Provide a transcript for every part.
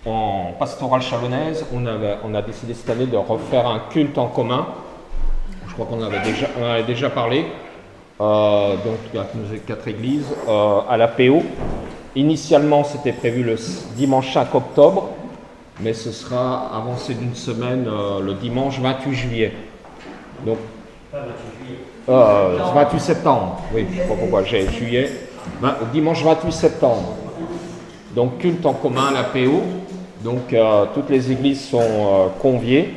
en pastorale chalonnaise, on a décidé cette année de refaire un culte en commun. Je crois qu'on on avait déjà parlé. Donc, avec nos 4 églises, à la PO. Initialement, c'était prévu le dimanche 5 octobre, mais ce sera avancé d'une semaine le dimanche 28 juillet. Donc, 28 septembre, oui, je ne sais pas pourquoi j'ai juillet. Dimanche 28 septembre. Donc, culte en commun à la PO. Donc, toutes les églises sont conviées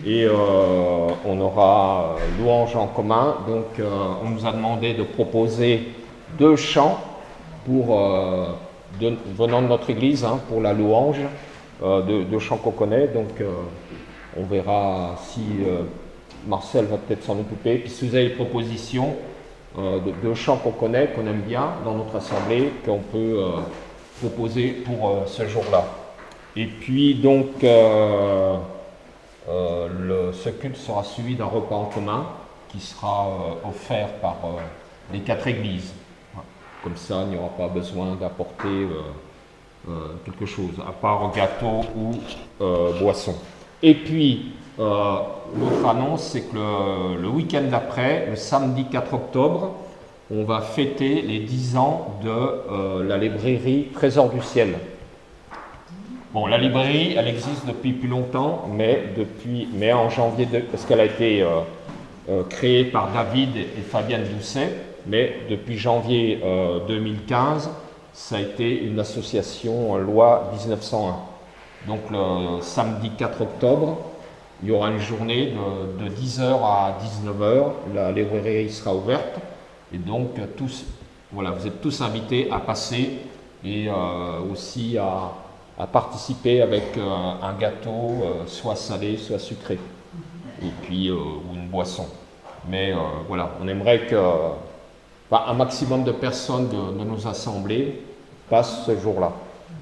et on aura louange en commun. Donc, on nous a demandé de proposer 2 chants venant de notre église pour la louange, 2 chants qu'on connaît. Donc, on verra si Marcel va peut-être s'en occuper. Puis, si vous avez des propositions de chants qu'on connaît, qu'on aime bien dans notre assemblée, qu'on peut proposer pour ce jour-là. Et puis donc, ce culte sera suivi d'un repas en commun qui sera offert par les 4 églises. Comme ça, il n'y aura pas besoin d'apporter quelque chose, à part gâteau ou boisson. Et puis, l'autre annonce, c'est que le week-end d'après, le samedi 4 octobre, on va fêter les 10 ans de la librairie Trésor du Ciel. Bon, la librairie, elle existe depuis plus longtemps, mais en janvier, parce qu'elle a été créée par David et Fabienne Doucet, mais depuis janvier 2015, ça a été une association loi 1901. Donc le samedi 4 octobre, il y aura une journée de 10h à 19h, la librairie sera ouverte, et donc voilà, vous êtes tous invités à passer et aussi à participer avec un gâteau, soit salé, soit sucré, et puis ou une boisson. Mais voilà, on aimerait un maximum de personnes de nos assemblées passent ce jour-là.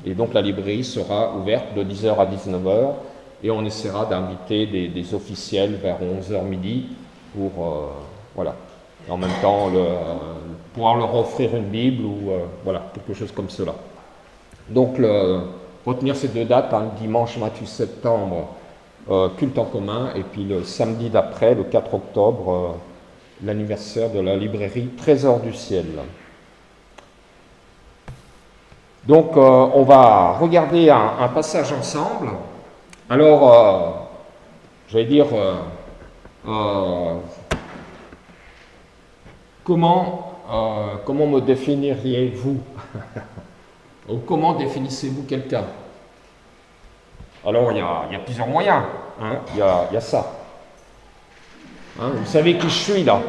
Et donc la librairie sera ouverte de 10h à 19h, et on essaiera d'inviter des officiels vers 11h midi pour voilà. Et en même temps pouvoir leur offrir une Bible ou voilà, quelque chose comme cela. Donc retenir ces 2 dates, le dimanche 28 septembre, culte en commun, et puis le samedi d'après, le 4 octobre, l'anniversaire de la librairie Trésor du Ciel. Donc on va regarder un passage ensemble. Alors, j'allais dire, comment me définiriez-vous? Ou comment définissez-vous quelqu'un? Alors, il y a plusieurs moyens. Il y a ça. Vous savez qui je suis, là?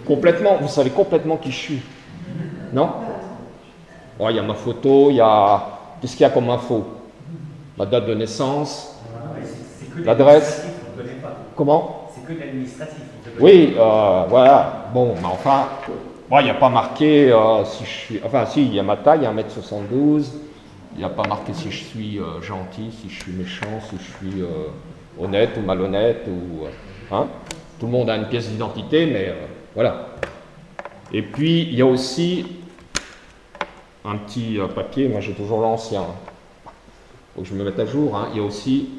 Complètement, vous savez complètement qui je suis. Non? Il y a ma photo, il y a... Qu'est-ce qu'il y a comme info? Ma date de naissance, l'adresse. Comment? C'est que l'administratif. Oui, voilà. Bon, mais enfin, il n'y a pas marqué si je suis... Enfin, si, il y a ma taille, 1m72. Il n'y a pas marqué si je suis gentil, si je suis méchant, si je suis honnête ou malhonnête. Tout le monde a une pièce d'identité, mais voilà. Et puis, il y a aussi un petit papier, moi j'ai toujours l'ancien. Faut que je me mette à jour. Il y a aussi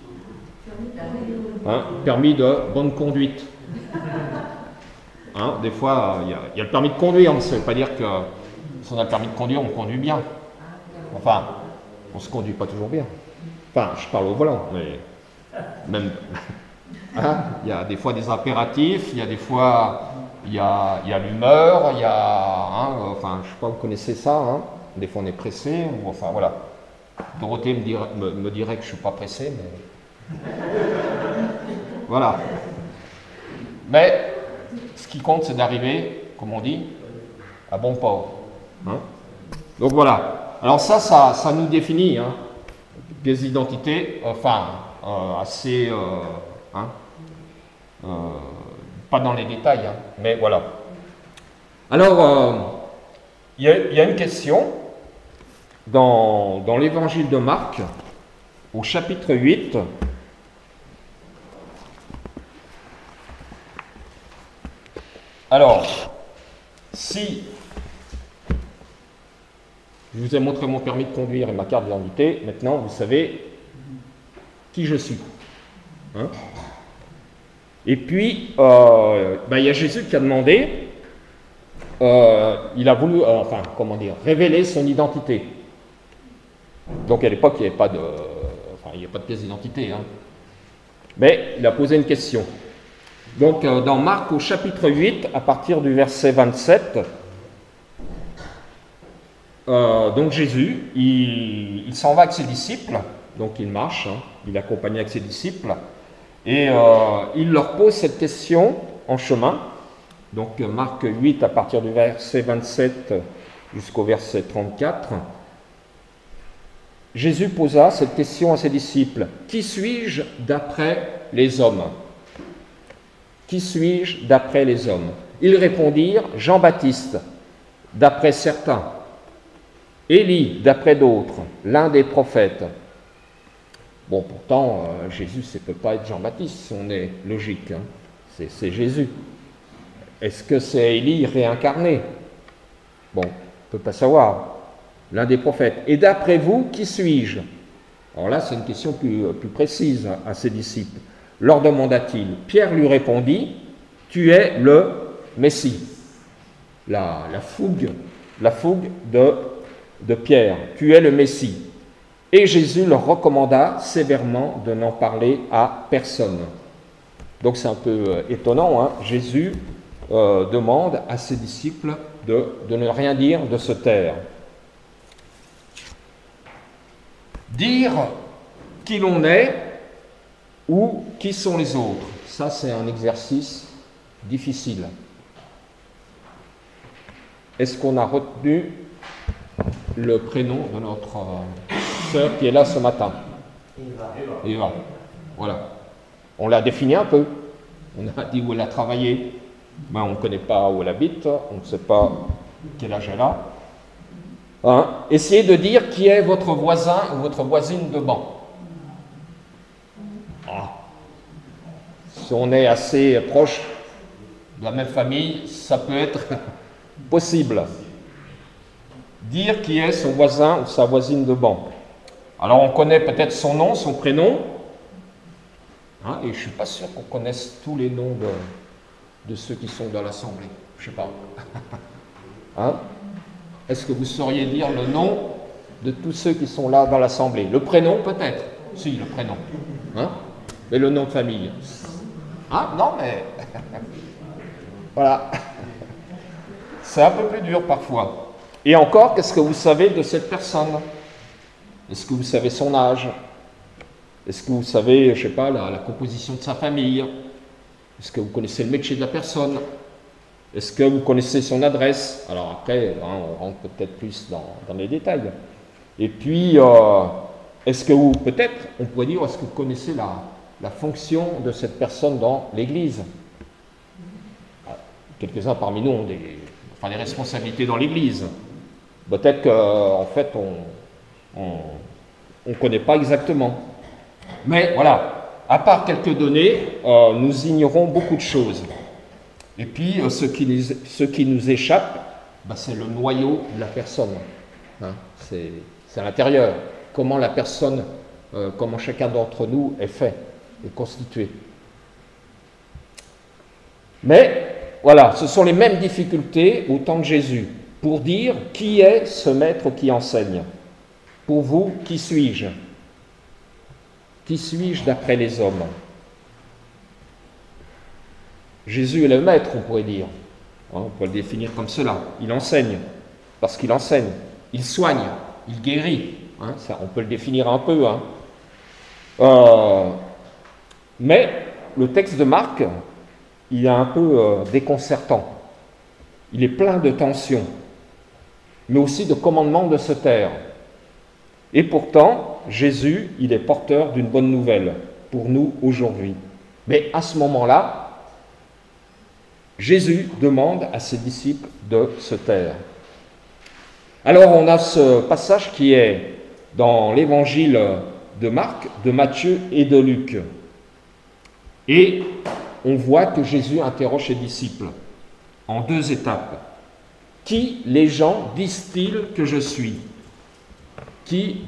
permis de bonne conduite. Des fois, il y a le permis de conduire, mais ça ne veut pas dire que si on a le permis de conduire, on conduit bien. Enfin, on ne se conduit pas toujours bien. Enfin, je parle au volant, mais même... il y a des fois des impératifs, il y a des fois... Il y a l'humeur, il y a... enfin, je ne sais pas, vous connaissez ça, Des fois, on est pressé, ou... Enfin, voilà. Dorothée me dirait que je ne suis pas pressé, mais... Voilà. Mais, ce qui compte, c'est d'arriver, comme on dit, à bon port. Donc, voilà. Alors ça nous définit, des identités, assez... pas dans les détails, mais voilà. Alors, il y a une question dans l'évangile de Marc, au chapitre 8. Alors, si Je vous ai montré mon permis de conduire et ma carte d'identité. Maintenant, vous savez qui je suis. Hein? Et puis, il y a Jésus qui a demandé, il a voulu, révéler son identité. Donc à l'époque, il n'y avait pas de, pièce d'identité. Hein. Mais il a posé une question. Donc dans Marc au chapitre 8, à partir du verset 27, donc Jésus, il s'en va avec ses disciples, donc il marche, hein, il est accompagné avec ses disciples, et il leur pose cette question en chemin. Donc Marc 8 à partir du verset 27 jusqu'au verset 34. Jésus posa cette question à ses disciples. Qui suis-je d'après les hommes? Qui suis-je d'après les hommes? Ils répondirent Jean-Baptiste, d'après certains, Élie, d'après d'autres, l'un des prophètes. Bon, pourtant, Jésus, ça ne peut pas être Jean-Baptiste, si on est logique. Hein. C'est Jésus. Est-ce que c'est Élie réincarné? Bon, on ne peut pas savoir. L'un des prophètes. Et d'après vous, qui suis-je? Alors là, c'est une question plus précise à ses disciples. Leur demanda-t-il. Pierre lui répondit, tu es le Messie. La fougue de Pierre. Tu es le Messie. Et Jésus leur recommanda sévèrement de n'en parler à personne. Donc c'est un peu étonnant. Hein. Jésus demande à ses disciples de ne rien dire, de se taire. Dire qui l'on est ou qui sont les autres, ça c'est un exercice difficile. Est-ce qu'on a retenu le prénom de notre sœur qui est là ce matin? Eva. Voilà. On l'a défini un peu. On a dit où elle a travaillé. Ben, on ne connaît pas où elle habite, on ne sait pas quel âge elle a. Hein? Essayez de dire qui est votre voisin ou votre voisine de banc. Ah. Si on est assez proche de la même famille, ça peut être possible. Dire qui est son voisin ou sa voisine de banc. Alors on connaît peut-être son nom, son prénom, hein, et je ne suis pas sûr qu'on connaisse tous les noms de ceux qui sont dans l'Assemblée. Je ne sais pas. Hein? Est-ce que vous sauriez dire le nom de tous ceux qui sont là dans l'Assemblée? Le prénom peut-être? Si, le prénom. Hein? Mais le nom de famille? Hein? Non, mais... voilà. C'est un peu plus dur parfois. Et encore, qu'est-ce que vous savez de cette personne? Est-ce que vous savez son âge? Est-ce que vous savez, je ne sais pas, la composition de sa famille? Est-ce que vous connaissez le métier de la personne? Est-ce que vous connaissez son adresse? Alors après, hein, on rentre peut-être plus dans les détails. Et puis, est-ce que vous, peut-être, on pourrait dire, est-ce que vous connaissez la fonction de cette personne dans l'Église? Quelques-uns parmi nous ont des responsabilités dans l'Église. Peut-être qu'en fait, on ne connaît pas exactement. Mais voilà, à part quelques données, nous ignorons beaucoup de choses. Et puis, ce qui nous échappe, c'est le noyau de la personne. Hein, c'est à l'intérieur. Comment la personne, comment chacun d'entre nous est fait, est constitué. Mais, voilà, ce sont les mêmes difficultés au temps de Jésus, pour dire qui est ce maître qui enseigne. Pour vous, qui suis-je? Qui suis-je d'après les hommes? Jésus est le maître, on pourrait dire. On peut le définir comme cela. Il enseigne, parce qu'il enseigne. Il soigne, il guérit. Hein, ça, on peut le définir un peu. Hein. Mais le texte de Marc, il est un peu déconcertant. Il est plein de tensions, mais aussi de commandements de se taire. Et pourtant, Jésus, il est porteur d'une bonne nouvelle pour nous aujourd'hui. Mais à ce moment-là, Jésus demande à ses disciples de se taire. Alors on a ce passage qui est dans l'évangile de Marc, de Matthieu et de Luc. Et on voit que Jésus interroge ses disciples en deux étapes. Qui les gens disent-ils que je suis? qui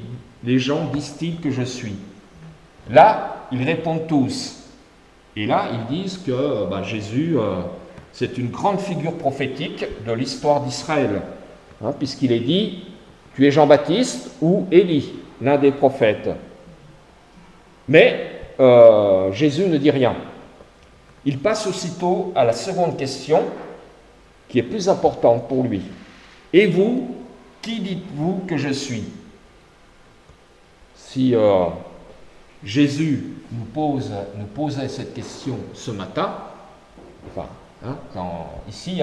les gens disent-ils que je suis? Là, ils répondent tous. Et là, ils disent que Jésus, c'est une grande figure prophétique de l'histoire d'Israël, hein, puisqu'il est dit, tu es Jean-Baptiste ou Élie, l'un des prophètes. Mais Jésus ne dit rien. Il passe aussitôt à la seconde question, qui est plus importante pour lui. Et vous, qui dites-vous que je suis? Si Jésus nous posait cette question ce matin, ici,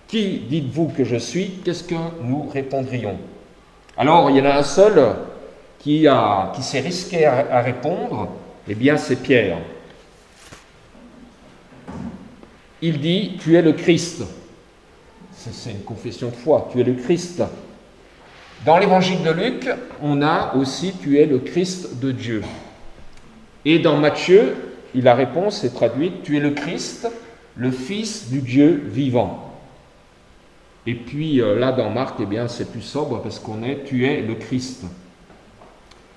qui dites-vous que je suis? Qu'est-ce que nous répondrions? Alors, il y en a un seul qui s'est risqué à répondre, eh bien c'est Pierre. Il dit, tu es le Christ. C'est une confession de foi, tu es le Christ. Dans l'évangile de Luc, on a aussi, tu es le Christ de Dieu. Et dans Matthieu, la réponse est traduite, tu es le Christ, le Fils du Dieu vivant. Et puis là, dans Marc, eh bien, c'est plus sobre parce qu'on est, tu es le Christ.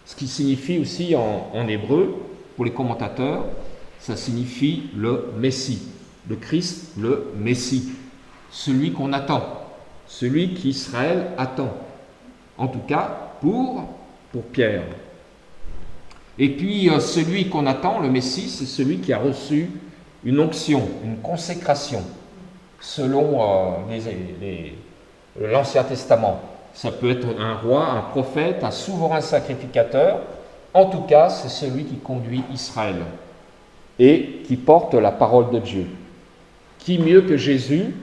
Ce qui signifie aussi en hébreu, pour les commentateurs, ça signifie le Messie. Le Christ, le Messie. Celui qu'on attend. Celui qu'Israël attend. En tout cas, pour Pierre. Et puis, celui qu'on attend, le Messie, c'est celui qui a reçu une onction, une consécration, selon l'Ancien Testament. Ça peut être un roi, un prophète, un souverain sacrificateur. En tout cas, c'est celui qui conduit Israël et qui porte la parole de Dieu. Qui mieux que Jésus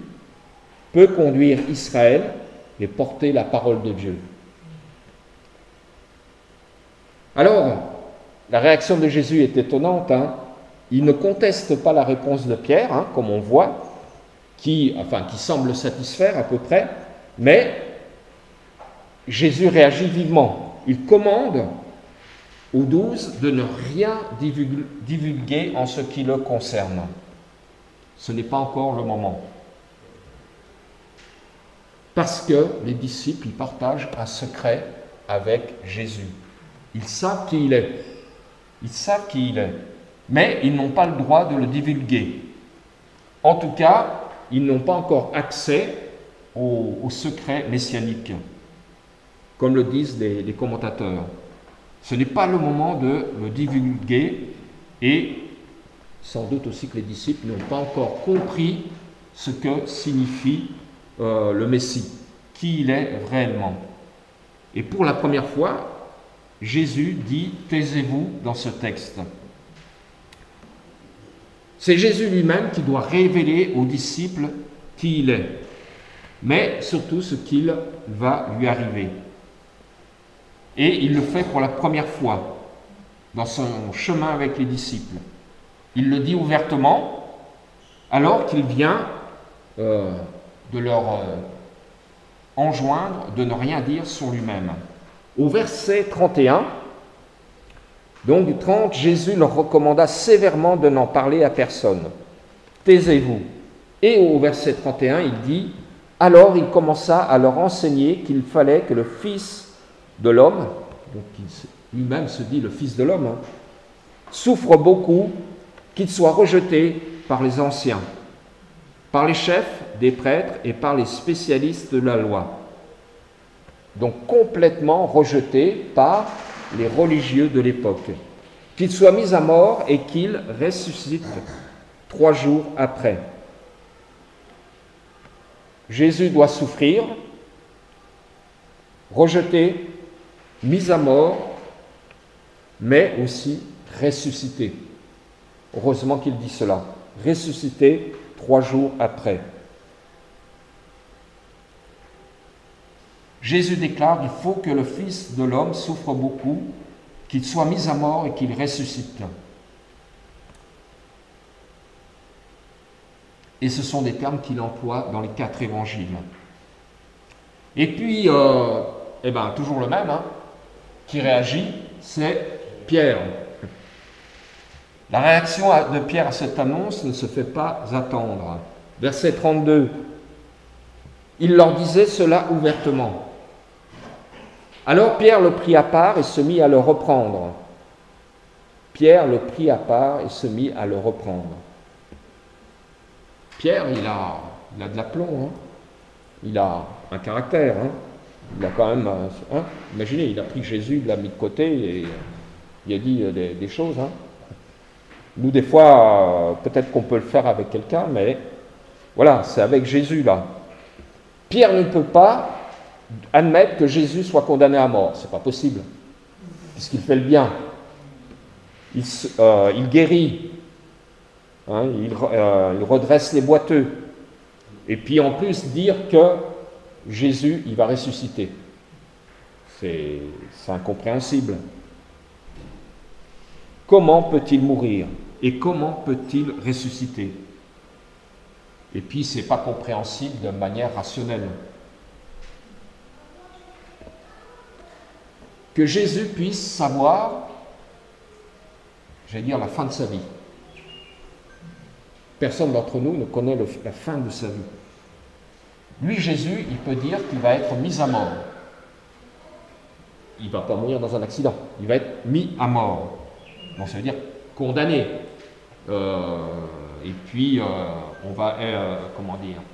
peut conduire Israël et porter la parole de Dieu? Alors, la réaction de Jésus est étonnante. Il ne conteste pas la réponse de Pierre, comme on voit, qui semble satisfaire à peu près, mais Jésus réagit vivement. Il commande aux 12 de ne rien divulguer en ce qui le concerne. Ce n'est pas encore le moment. Parce que les disciples, ils partagent un secret avec Jésus. Ils savent qui il est. Ils savent qui il est. Mais ils n'ont pas le droit de le divulguer. En tout cas, ils n'ont pas encore accès au secret messianique, comme le disent les commentateurs. Ce n'est pas le moment de le divulguer et sans doute aussi que les disciples n'ont pas encore compris ce que signifie le Messie, qui il est réellement. Et pour la première fois, Jésus dit « taisez-vous » dans ce texte. C'est Jésus lui-même qui doit révéler aux disciples qui il est, mais surtout ce qu'il va lui arriver. Et il le fait pour la première fois dans son chemin avec les disciples. Il le dit ouvertement alors qu'il vient de leur enjoindre de ne rien dire sur lui-même. Au verset 31, donc du 30, Jésus leur recommanda sévèrement de n'en parler à personne. Taisez-vous. Et au verset 31, il dit, alors il commença à leur enseigner qu'il fallait que le Fils de l'homme, donc lui-même se dit le Fils de l'homme, souffre beaucoup, qu'il soit rejeté par les anciens, par les chefs des prêtres et par les spécialistes de la loi. Donc complètement rejeté par les religieux de l'époque. Qu'il soit mis à mort et qu'il ressuscite 3 jours après. Jésus doit souffrir, rejeté, mis à mort, mais aussi ressuscité. Heureusement qu'il dit cela. Ressuscité 3 jours après. Jésus déclare qu'il faut que le Fils de l'homme souffre beaucoup, qu'il soit mis à mort et qu'il ressuscite. Et ce sont des termes qu'il emploie dans les 4 évangiles. Et puis, toujours le même, qui réagit, c'est Pierre. La réaction de Pierre à cette annonce ne se fait pas attendre. Verset 32. Il leur disait cela ouvertement. Alors Pierre le prit à part et se mit à le reprendre. Pierre le prit à part et se mit à le reprendre. Pierre, il a de l'aplomb, hein. Il a un caractère, hein. Il a quand même, hein. Imaginez, il a pris Jésus, il l'a mis de côté et il a dit des choses, hein. Nous, des fois, peut-être qu'on peut le faire avec quelqu'un, mais voilà, c'est avec Jésus, là. Pierre ne peut pas admettre que Jésus soit condamné à mort. C'est pas possible, puisqu'il fait le bien. Il guérit, hein, il redresse les boiteux. Et puis, en plus, dire que Jésus, il va ressusciter. C'est incompréhensible. Comment peut-il mourir? Et comment peut-il ressusciter? Et puis, ce n'est pas compréhensible de manière rationnelle. Que Jésus puisse savoir, j'allais dire, la fin de sa vie. Personne d'entre nous ne connaît la fin de sa vie. Lui, Jésus, il peut dire qu'il va être mis à mort. Il ne va pas mourir dans un accident. Il va être mis à mort. Donc, ça veut dire condamné. Et puis, on va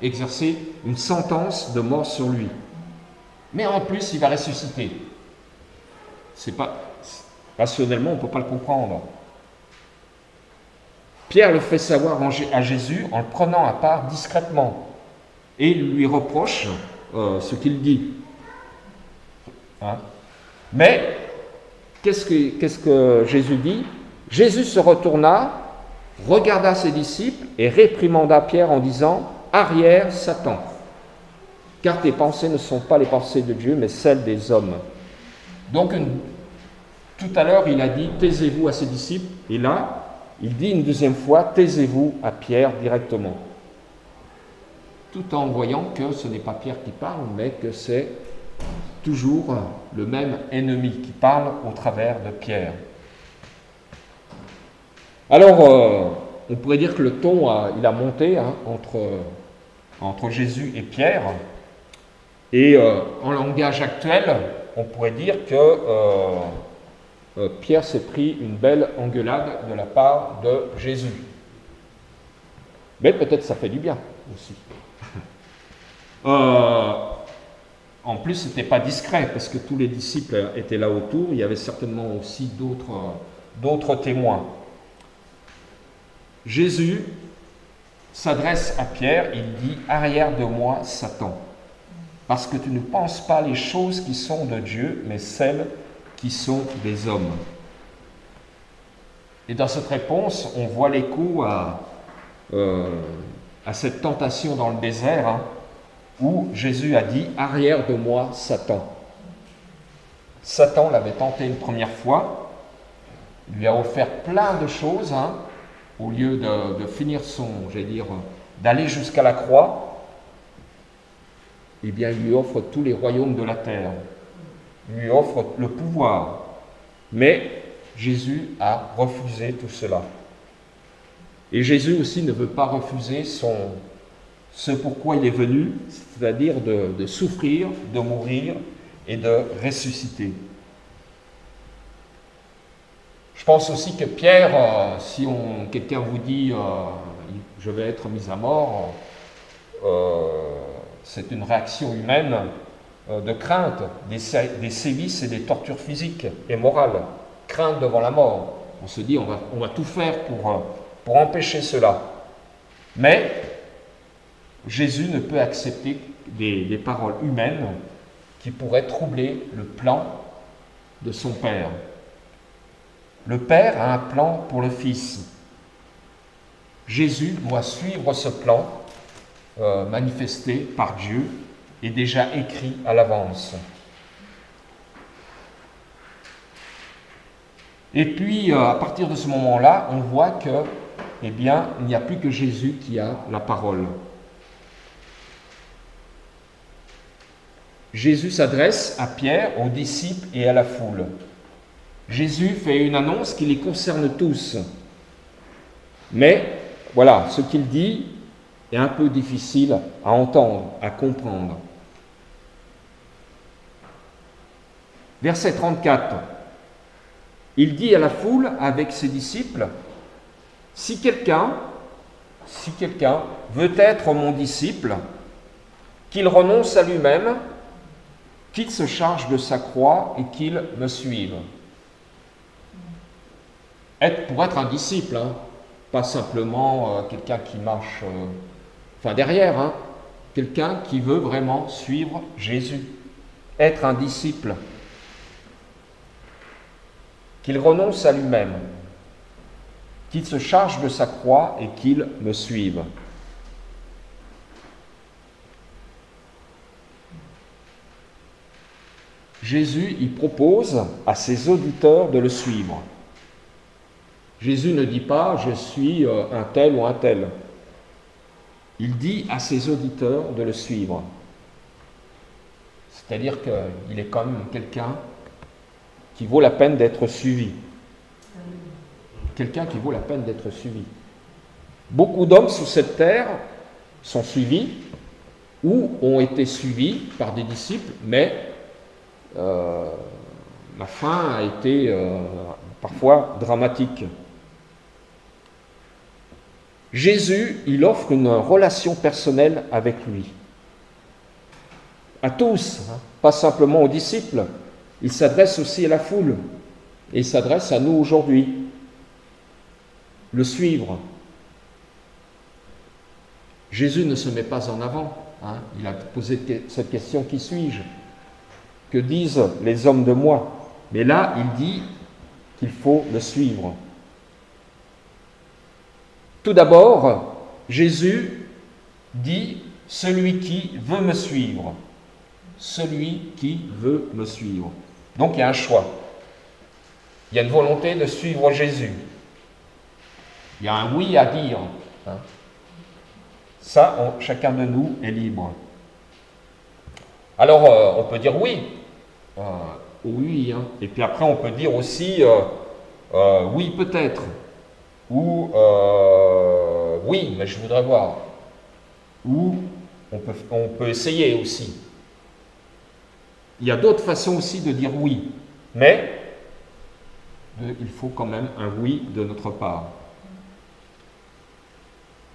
exercer une sentence de mort sur lui. Mais en plus, il va ressusciter. Rationnellement, on ne peut pas le comprendre. Pierre le fait savoir à Jésus en le prenant à part discrètement et lui reproche ce qu'il dit. Hein? Mais, qu'est-ce que Jésus dit? Jésus se retourna, regarda ses disciples et réprimanda Pierre en disant « Arrière, Satan, car tes pensées ne sont pas les pensées de Dieu, mais celles des hommes. » Donc, tout à l'heure, il a dit « Taisez-vous à ses disciples » et là, il dit une deuxième fois « Taisez-vous à Pierre directement » tout en voyant que ce n'est pas Pierre qui parle, mais que c'est toujours le même ennemi qui parle au travers de Pierre. Alors, on pourrait dire que le ton il a monté, hein, entre Jésus et Pierre. Et en langage actuel, on pourrait dire que Pierre s'est pris une belle engueulade de la part de Jésus. Mais peut-être ça fait du bien aussi. En plus, ce n'était pas discret, parce que tous les disciples étaient là autour. Il y avait certainement aussi d'autres témoins. Jésus s'adresse à Pierre, il dit « Arrière de moi, Satan, parce que tu ne penses pas les choses qui sont de Dieu, mais celles qui sont des hommes. » Et dans cette réponse, on voit l'écho à cette tentation dans le désert, hein, où Jésus a dit « Arrière de moi, Satan ». Satan l'avait tenté une première fois, il lui a offert plein de choses, hein, au lieu de finir d'aller jusqu'à la croix, eh bien, il lui offre tous les royaumes de la terre. Il lui offre le pouvoir. Mais Jésus a refusé tout cela. Et Jésus aussi ne veut pas refuser ce pourquoi il est venu, c'est-à-dire de souffrir, de mourir et de ressusciter. Je pense aussi que Pierre, si quelqu'un vous dit « je vais être mis à mort », c'est une réaction humaine de crainte des sévices et des tortures physiques et morales. Crainte devant la mort. On se dit on va tout faire pour empêcher cela. Mais Jésus ne peut accepter des paroles humaines qui pourraient troubler le plan de son Père. Le Père a un plan pour le Fils. Jésus doit suivre ce plan manifesté par Dieu et déjà écrit à l'avance. Et puis, à partir de ce moment-là, on voit que, eh bien, il n'y a plus que Jésus qui a la parole. Jésus s'adresse à Pierre, aux disciples et à la foule. Jésus fait une annonce qui les concerne tous. Mais, voilà, ce qu'il dit est un peu difficile à entendre, à comprendre. Verset 34. Il dit à la foule avec ses disciples, si quelqu'un veut être mon disciple, qu'il renonce à lui-même, qu'il se charge de sa croix et qu'il me suive. Pour être un disciple, hein, pas simplement quelqu'un qui marche derrière, hein, quelqu'un qui veut vraiment suivre Jésus. Être un disciple. Qu'il renonce à lui-même, qu'il se charge de sa croix et qu'il me suive. Jésus, il propose à ses auditeurs de le suivre. Jésus ne dit pas « je suis un tel ou un tel ». Il dit à ses auditeurs de le suivre. C'est-à-dire qu'il est quand même quelqu'un qui vaut la peine d'être suivi. Quelqu'un qui vaut la peine d'être suivi. Beaucoup d'hommes sous cette terre sont suivis ou ont été suivis par des disciples, mais la fin a été parfois dramatique. Jésus, il offre une relation personnelle avec lui. À tous, hein, pas simplement aux disciples. Il s'adresse aussi à la foule et il s'adresse à nous aujourd'hui. Le suivre. Jésus ne se met pas en avant. Hein. Il a posé cette question, qui suis-je? Que disent les hommes de moi? Mais là, il dit qu'il faut le suivre. Tout d'abord, Jésus dit « celui qui veut me suivre ». Celui qui veut me suivre. Donc il y a un choix. Il y a une volonté de suivre Jésus. Il y a un oui à dire. Hein. Ça, chacun de nous est libre. Alors, on peut dire oui. Oui. Hein. Et puis après, on peut dire aussi oui, peut-être. Ou oui, mais je voudrais voir. Ou on peut essayer aussi. Il y a d'autres façons aussi de dire oui, mais il faut quand même un oui de notre part.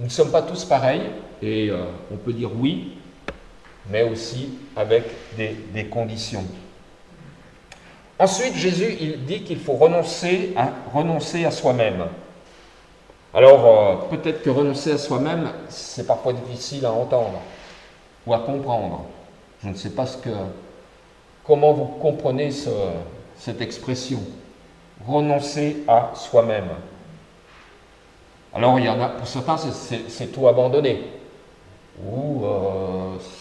Nous ne sommes pas tous pareils et on peut dire oui, mais aussi avec des conditions. Ensuite, Jésus il dit qu'il faut renoncer à soi-même. Alors, peut-être que renoncer à soi-même, c'est parfois difficile à entendre ou à comprendre. Je ne sais pas comment vous comprenez cette expression. Renoncer à soi-même. Alors, il y en a, pour certains, c'est tout abandonner. Ou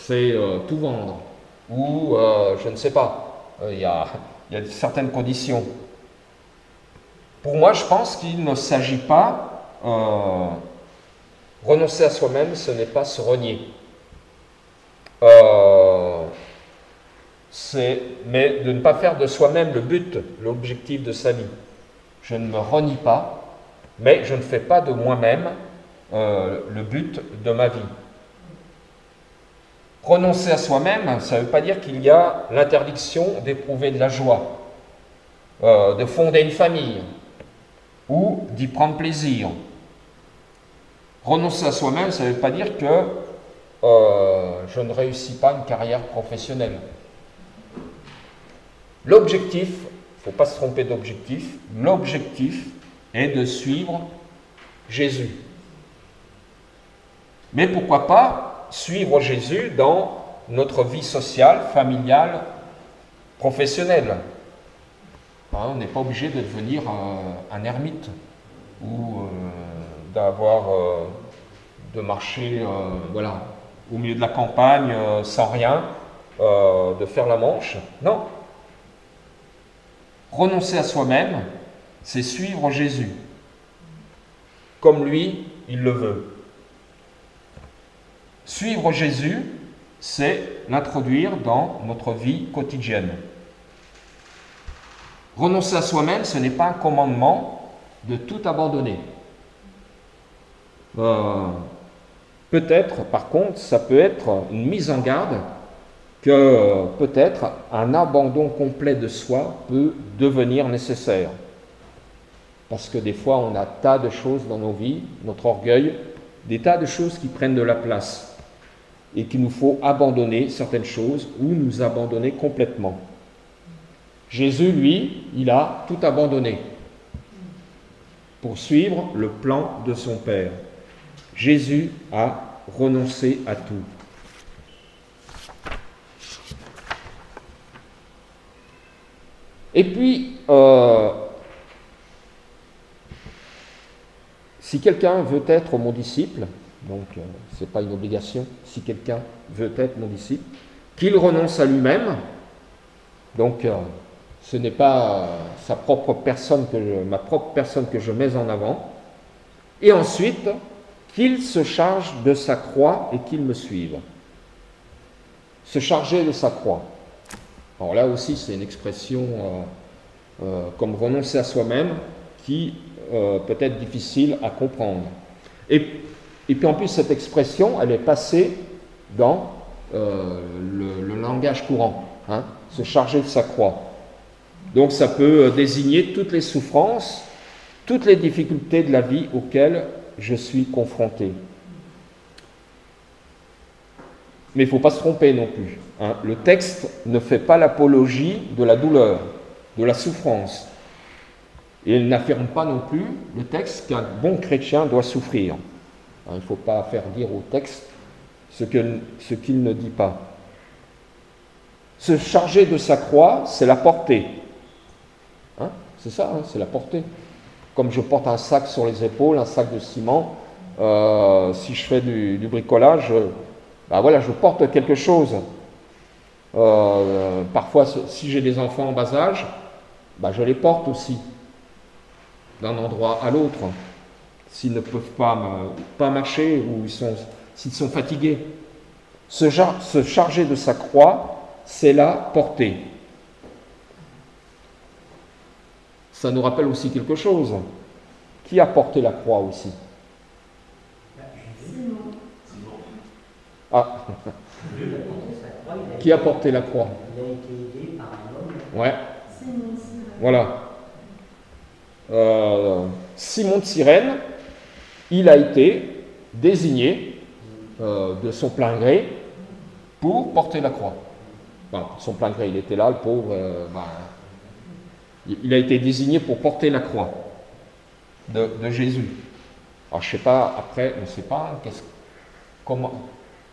c'est tout vendre. Ou, je ne sais pas, il y a certaines conditions. Pour moi, je pense qu'il ne s'agit pas renoncer à soi-même, ce n'est pas se renier. Mais de ne pas faire de soi-même le but, l'objectif de sa vie. Je ne me renie pas, mais je ne fais pas de moi-même le but de ma vie. Renoncer à soi-même, ça ne veut pas dire qu'il y a l'interdiction d'éprouver de la joie, de fonder une famille ou d'y prendre plaisir. Renoncer à soi-même, ça ne veut pas dire que je ne réussis pas une carrière professionnelle. L'objectif, il ne faut pas se tromper d'objectif, l'objectif est de suivre Jésus. Mais pourquoi pas suivre Jésus dans notre vie sociale, familiale, professionnelle. On n'est pas obligé de devenir un ermite ou de marcher au milieu de la campagne sans rien, de faire la manche. Non. Renoncer à soi-même, c'est suivre Jésus, comme lui, il le veut. Suivre Jésus, c'est l'introduire dans notre vie quotidienne. Renoncer à soi-même, ce n'est pas un commandement de tout abandonner. Peut-être, par contre, ça peut être une mise en garde que peut-être un abandon complet de soi peut devenir nécessaire. Parce que des fois, on a tas de choses dans nos vies, notre orgueil, des tas de choses qui prennent de la place et qu'il nous faut abandonner certaines choses ou nous abandonner complètement. Jésus, lui, il a tout abandonné pour suivre le plan de son Père. Jésus a renoncé à tout. Et puis, si quelqu'un veut être mon disciple, donc ce n'est pas une obligation, si quelqu'un veut être mon disciple, qu'il renonce à lui-même, donc ce n'est pas ma propre personne que je mets en avant, et ensuite qu'il se charge de sa croix et qu'il me suive. Se charger de sa croix. Alors là aussi, c'est une expression comme renoncer à soi-même qui peut être difficile à comprendre. Et puis en plus, cette expression, elle est passée dans le langage courant, hein, se charger de sa croix. Donc ça peut désigner toutes les souffrances, toutes les difficultés de la vie auxquelles je suis confronté. Mais il ne faut pas se tromper non plus. Hein. Le texte ne fait pas l'apologie de la douleur, de la souffrance. Et il n'affirme pas non plus, le texte, qu'un bon chrétien doit souffrir. Hein, il ne faut pas faire dire au texte ce qu'il ne dit pas. Se charger de sa croix, c'est la porter. Hein, c'est ça, hein, c'est la porter. Comme je porte un sac sur les épaules, un sac de ciment, si je fais du bricolage, voilà, je porte quelque chose. Parfois, si j'ai des enfants en bas âge, je les porte aussi, d'un endroit à l'autre, s'ils ne peuvent pas marcher ou s'ils sont fatigués. Se charger de sa croix, c'est la porter. Ça nous rappelle aussi quelque chose. Qui a porté la croix aussi? Ah. Qui a porté la croix? Il a été aidé par un homme. Ouais. Voilà. Simon de Cyrène, il a été désigné de son plein gré pour porter la croix. Son plein gré, il était là, le pauvre. Il a été désigné pour porter la croix de Jésus. Alors je ne sais pas, après, on ne sait pas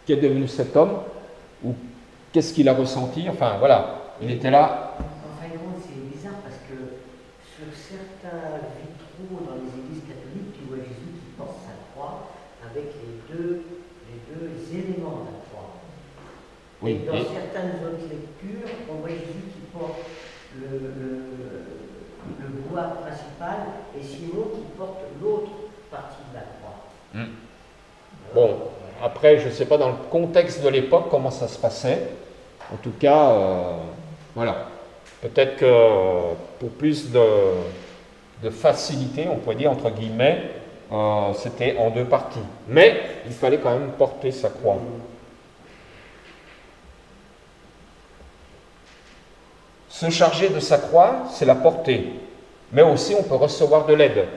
qu'est devenu cet homme ou qu'est-ce qu'il a ressenti. Enfin voilà, il était là. Enfin, c'est bizarre parce que sur certains vitraux dans les églises catholiques, tu vois Jésus qui porte sa croix avec les deux éléments de la croix. Oui, et dans certaines autres lectures, on voit Jésus qui porte le bois principal et Simon qui porte l'autre partie de la croix. Bon, après, je ne sais pas dans le contexte de l'époque comment ça se passait. En tout cas, voilà. Peut-être que pour plus de facilité, on pourrait dire entre guillemets, c'était en deux parties. Mais il fallait quand même porter sa croix. Se charger de sa croix, c'est la porter. Mais aussi, on peut recevoir de l'aide.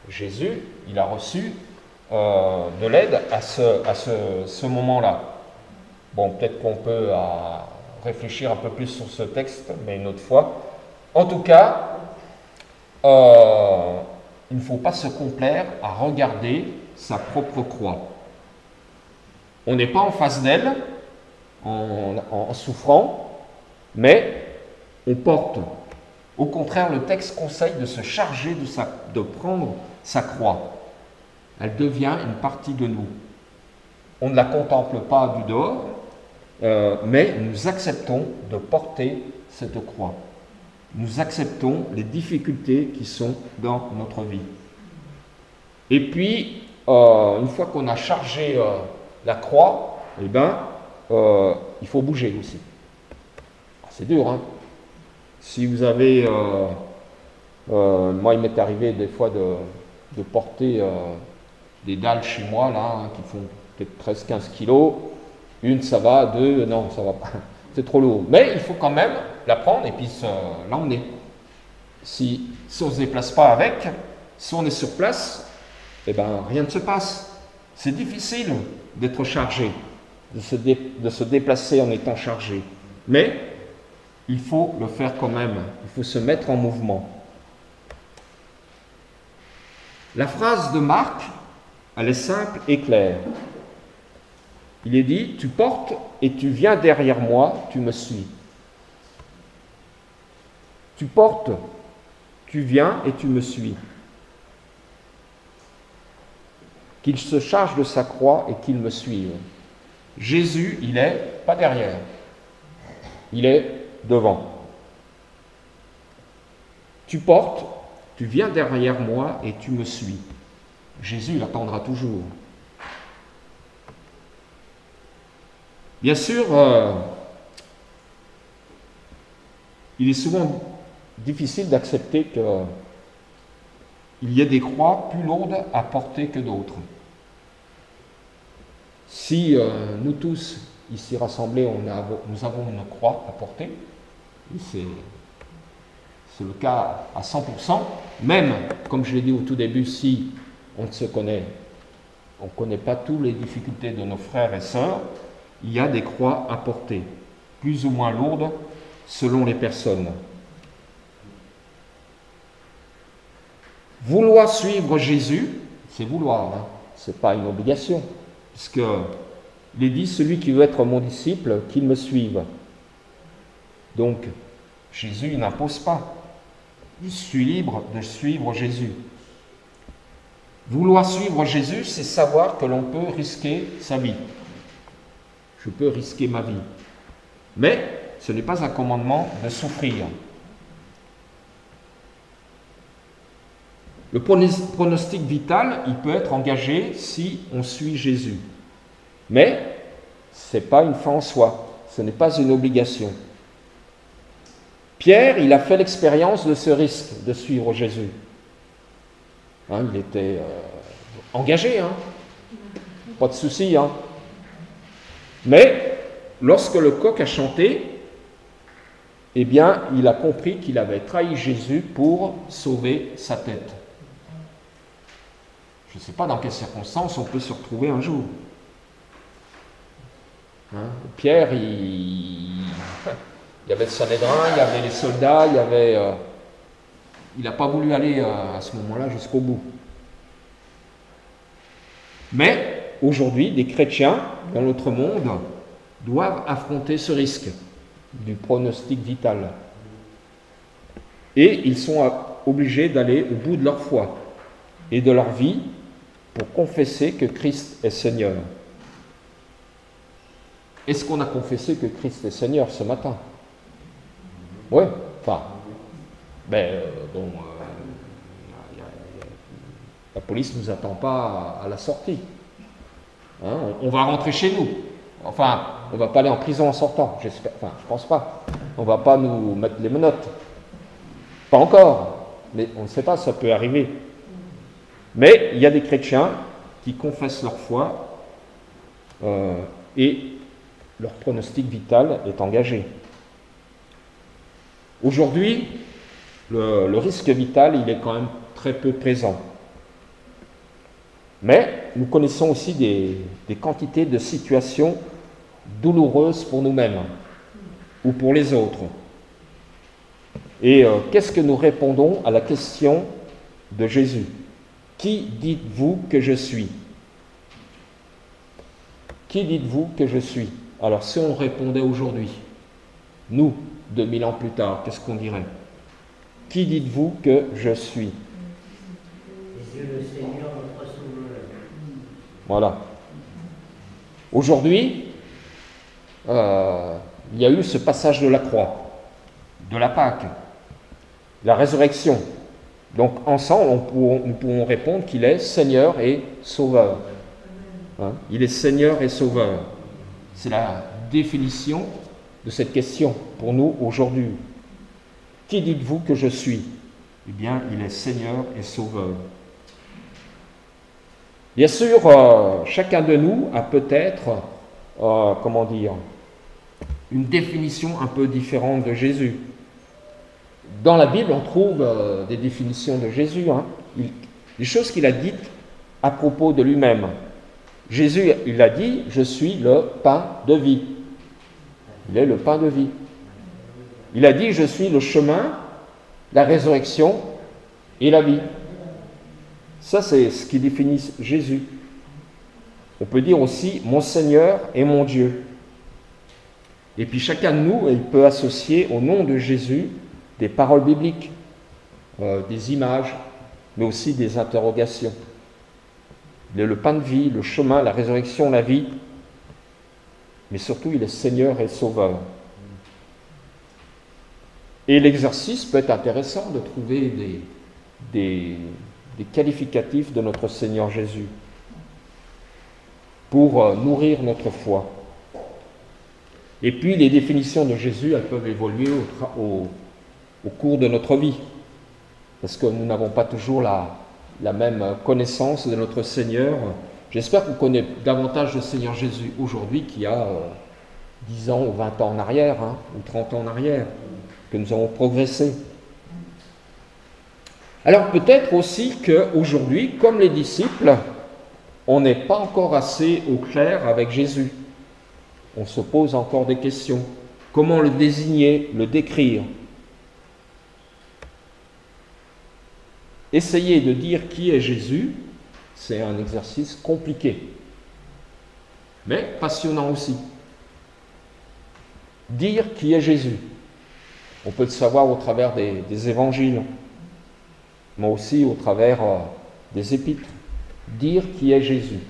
Jésus, il a reçu de l'aide à ce moment-là. Bon, peut-être qu'on peut réfléchir un peu plus sur ce texte, mais une autre fois. En tout cas, il ne faut pas se complaire à regarder sa propre croix. On n'est pas en face d'elle, en souffrant, mais on porte. Au contraire, le texte conseille de se charger de prendre sa croix. Elle devient une partie de nous. On ne la contemple pas du dehors, mais nous acceptons de porter cette croix. Nous acceptons les difficultés qui sont dans notre vie. Et puis, une fois qu'on a chargé la croix, il faut bouger aussi. C'est dur, hein. Si vous avez... moi, il m'est arrivé des fois de porter des dalles chez moi, là, qui font peut-être 13-15 kilos. Une, ça va, deux, non, ça va pas. C'est trop lourd. Mais il faut quand même la prendre et puis l'emmener. Si on ne se déplace pas avec, si on est sur place, eh ben, rien ne se passe. C'est difficile d'être chargé, de se déplacer en étant chargé. Mais il faut le faire quand même. Il faut se mettre en mouvement. La phrase de Marc, elle est simple et claire. Il est dit, tu portes et tu viens derrière moi, tu me suis. Tu portes, tu viens et tu me suis. Qu'il se charge de sa croix et qu'il me suive. Jésus, il est pas derrière, il est devant. Tu portes, tu viens derrière moi et tu me suis. Jésus l'attendra toujours. Bien sûr, il est souvent difficile d'accepter qu'il y ait des croix plus lourdes à porter que d'autres. Si nous tous, ici rassemblés, nous avons une croix à porter, et c'est le cas à 100%, même, comme je l'ai dit au tout début, si on ne connaît pas toutes les difficultés de nos frères et sœurs, il y a des croix à porter, plus ou moins lourdes selon les personnes. Vouloir suivre Jésus, c'est vouloir, hein, ce n'est pas une obligation, puisque il est dit, celui qui veut être mon disciple, qu'il me suive. Donc, Jésus n'impose pas. Je suis libre de suivre Jésus. Vouloir suivre Jésus, c'est savoir que l'on peut risquer sa vie. Je peux risquer ma vie. Mais ce n'est pas un commandement de souffrir. Le pronostic vital, il peut être engagé si on suit Jésus. Mais ce n'est pas une fin en soi, ce n'est pas une obligation. Pierre, il a fait l'expérience de ce risque de suivre Jésus. Hein, il était engagé, hein, pas de souci. Hein. Mais lorsque le coq a chanté, eh bien, il a compris qu'il avait trahi Jésus pour sauver sa tête. Je ne sais pas dans quelles circonstances on peut se retrouver un jour. Hein, Pierre, il y avait le Sanhédrin, il y avait les soldats, il n'a pas voulu aller à ce moment-là jusqu'au bout. Mais aujourd'hui, des chrétiens dans notre monde doivent affronter ce risque du pronostic vital. Et ils sont obligés d'aller au bout de leur foi et de leur vie pour confesser que Christ est Seigneur. Est-ce qu'on a confessé que Christ est Seigneur ce matin? Oui, enfin, la police ne nous attend pas à la sortie. Hein, on va rentrer chez nous. Enfin, on ne va pas aller en prison en sortant, j'espère. Enfin, je ne pense pas. On ne va pas nous mettre les menottes. Pas encore. Mais on ne sait pas, ça peut arriver. Mais il y a des chrétiens qui confessent leur foi et leur pronostic vital est engagé. Aujourd'hui, le risque vital, il est quand même très peu présent. Mais nous connaissons aussi des quantités de situations douloureuses pour nous-mêmes ou pour les autres. Et qu'est-ce que nous répondons à la question de Jésus? Qui dites-vous que je suis? Qui dites-vous que je suis? Alors si on répondait aujourd'hui, nous, 2000 ans plus tard, qu'est-ce qu'on dirait? Qui dites-vous que je suis? Jésus le Seigneur, notre Sauveur. Voilà. Aujourd'hui, il y a eu ce passage de la croix, de la Pâque, la résurrection. Donc ensemble, nous pouvons répondre qu'il est Seigneur et Sauveur. Hein? Il est Seigneur et Sauveur. C'est la définition de cette question pour nous aujourd'hui. Qui dites-vous que je suis? Eh bien, il est Seigneur et Sauveur. Bien sûr, chacun de nous a peut-être comment dire, une définition un peu différente de Jésus. Dans la Bible, on trouve des définitions de Jésus, hein, des choses qu'il a dites à propos de lui-même. Jésus, il a dit, je suis le pain de vie. Il est le pain de vie. Il a dit, je suis le chemin, la résurrection et la vie. Ça, c'est ce qui définit Jésus. On peut dire aussi, mon Seigneur et mon Dieu. Et puis chacun de nous, il peut associer au nom de Jésus des paroles bibliques, des images, mais aussi des interrogations. Il est le pain de vie, le chemin, la résurrection, la vie, mais surtout il est Seigneur et Sauveur. Et l'exercice peut être intéressant de trouver des qualificatifs de notre Seigneur Jésus pour nourrir notre foi. Et puis les définitions de Jésus, elles peuvent évoluer au cours de notre vie, parce que nous n'avons pas toujours la même connaissance de notre Seigneur. J'espère qu'on connaît davantage le Seigneur Jésus aujourd'hui qu'il y a 10 ans ou 20 ans en arrière, hein, ou 30 ans en arrière, que nous avons progressé. Alors peut-être aussi qu'aujourd'hui, comme les disciples, on n'est pas encore assez au clair avec Jésus. On se pose encore des questions. Comment le désigner, le décrire? Essayer de dire qui est Jésus, c'est un exercice compliqué, mais passionnant aussi. Dire qui est Jésus, on peut le savoir au travers des évangiles, mais aussi au travers des épîtres. Dire qui est Jésus.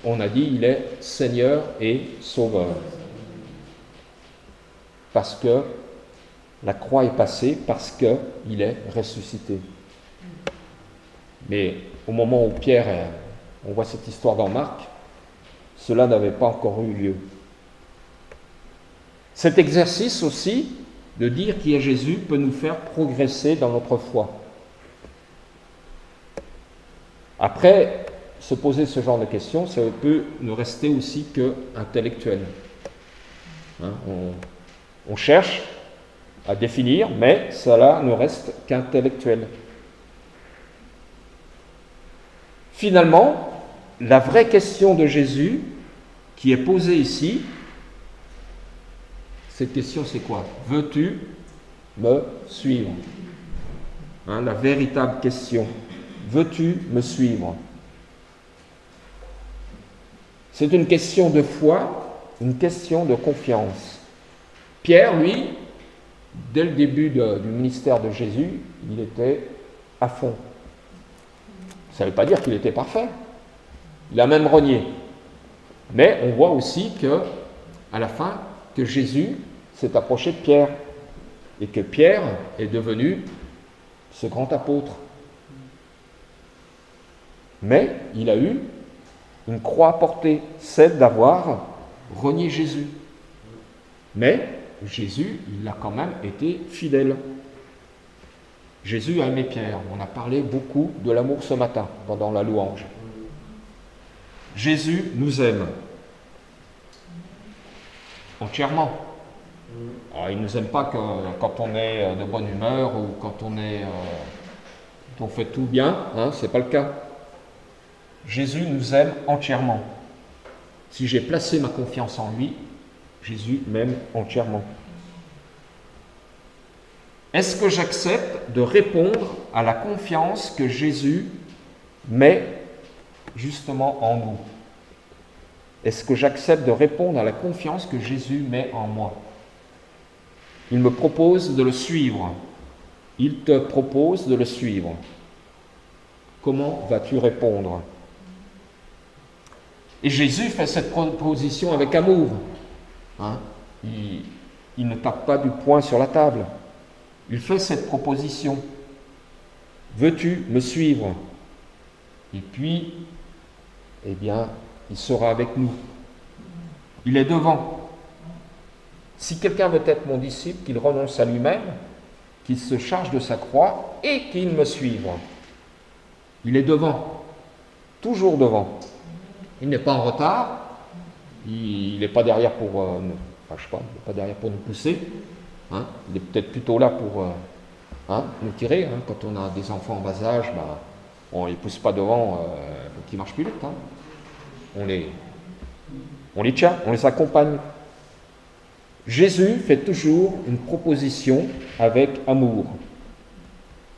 On a dit il est Seigneur et Sauveur. Parce que la croix est passée, parce qu'il est ressuscité. Mais au moment où Pierre, on voit cette histoire dans Marc, cela n'avait pas encore eu lieu. Cet exercice aussi, de dire qui est Jésus, peut nous faire progresser dans notre foi. Après, se poser ce genre de questions, ça peut ne rester aussi qu'intellectuel. Hein, on cherche à définir, mais cela ne reste qu'intellectuel. Finalement, la vraie question de Jésus qui est posée ici, cette question c'est quoi? Veux-tu me suivre? Hein, la véritable question. Veux-tu me suivre? C'est une question de foi, une question de confiance. Pierre, lui, dès le début du ministère de Jésus, il était à fond. Ça ne veut pas dire qu'il était parfait. Il a même renié. Mais on voit aussi à la fin, que Jésus s'est approché de Pierre et que Pierre est devenu ce grand apôtre. Mais il a eu une croix à porter, celle d'avoir renié Jésus. Mais Jésus, il a quand même été fidèle. Jésus a aimé Pierre. On a parlé beaucoup de l'amour ce matin, pendant la louange. Jésus nous aime. Entièrement. Alors, il ne nous aime pas quand on est de bonne humeur ou quand on fait tout bien, hein, ce n'est pas le cas. Jésus nous aime entièrement. Si j'ai placé ma confiance en lui, Jésus m'aime entièrement. Est-ce que j'accepte de répondre à la confiance que Jésus met justement en nous? Est-ce que j'accepte de répondre à la confiance que Jésus met en moi? Il me propose de le suivre. Il te propose de le suivre. Comment vas-tu répondre? Et Jésus fait cette proposition avec amour. Hein? Il ne tape pas du poing sur la table. Il fait cette proposition. Veux-tu me suivre? Et puis, eh bien, il sera avec nous. Il est devant. Si quelqu'un veut être mon disciple, qu'il renonce à lui-même, qu'il se charge de sa croix et qu'il me suive. Il est devant. Toujours devant. Il n'est pas en retard. Il n'est pas derrière pour nous, enfin, je sais pas, il n'est pas derrière pour nous pousser. Hein, il est peut-être plutôt là pour nous tirer. Hein. Quand on a des enfants en bas âge, on ne les pousse pas devant pour qu'ils marchent plus vite. Hein. On les tient, on les accompagne. Jésus fait toujours une proposition avec amour.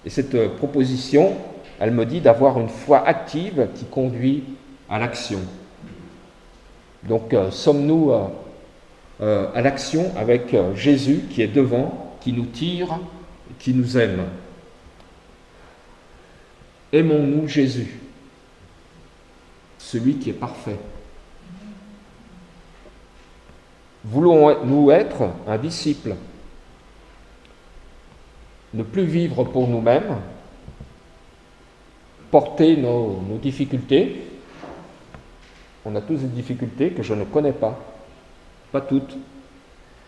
Et cette proposition, elle me dit d'avoir une foi active qui conduit à l'action. Donc, sommes-nous à l'action avec Jésus qui est devant, qui nous tire, qui nous aime? Aimons-nous Jésus, celui qui est parfait? Voulons-nous être un disciple? Ne plus vivre pour nous-mêmes, porter nos difficultés. On a tous des difficultés que je ne connais pas toutes,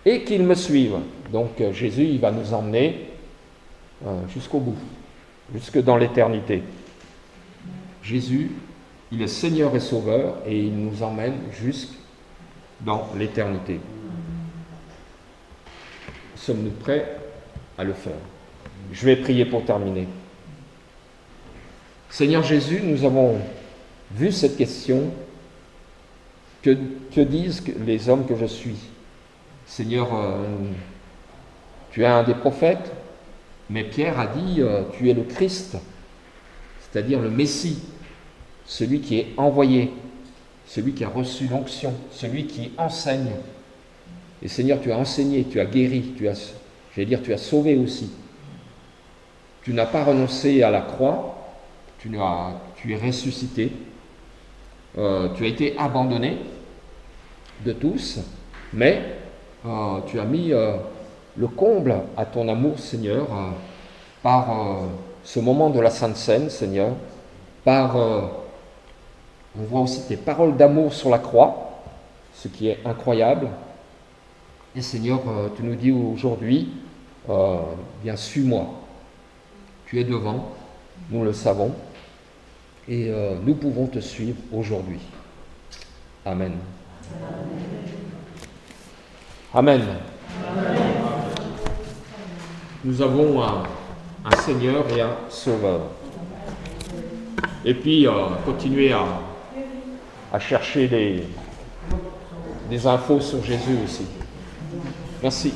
et qu'ils me suivent. Donc Jésus, il va nous emmener jusqu'au bout, jusque dans l'éternité. Jésus, il est Seigneur et Sauveur, et il nous emmène jusque dans l'éternité. Sommes-nous prêts à le faire? Je vais prier pour terminer. Seigneur Jésus, nous avons vu cette question. Que disent les hommes que je suis? Seigneur, tu es un des prophètes, mais Pierre a dit, tu es le Christ, c'est-à-dire le Messie, celui qui est envoyé, celui qui a reçu l'onction, celui qui enseigne. Et Seigneur, tu as enseigné, tu as guéri, tu as sauvé aussi. Tu n'as pas renoncé à la croix, tu es ressuscité. Tu as été abandonné de tous, mais tu as mis le comble à ton amour, Seigneur, par ce moment de la Sainte Seine, Seigneur, on voit aussi tes paroles d'amour sur la croix, ce qui est incroyable. Et Seigneur, tu nous dis aujourd'hui, bien, suis-moi. Tu es devant, nous le savons. Et nous pouvons te suivre aujourd'hui. Amen. Amen. Amen. Nous avons un Seigneur et un Sauveur. Et puis, continuez à chercher des infos sur Jésus aussi. Merci.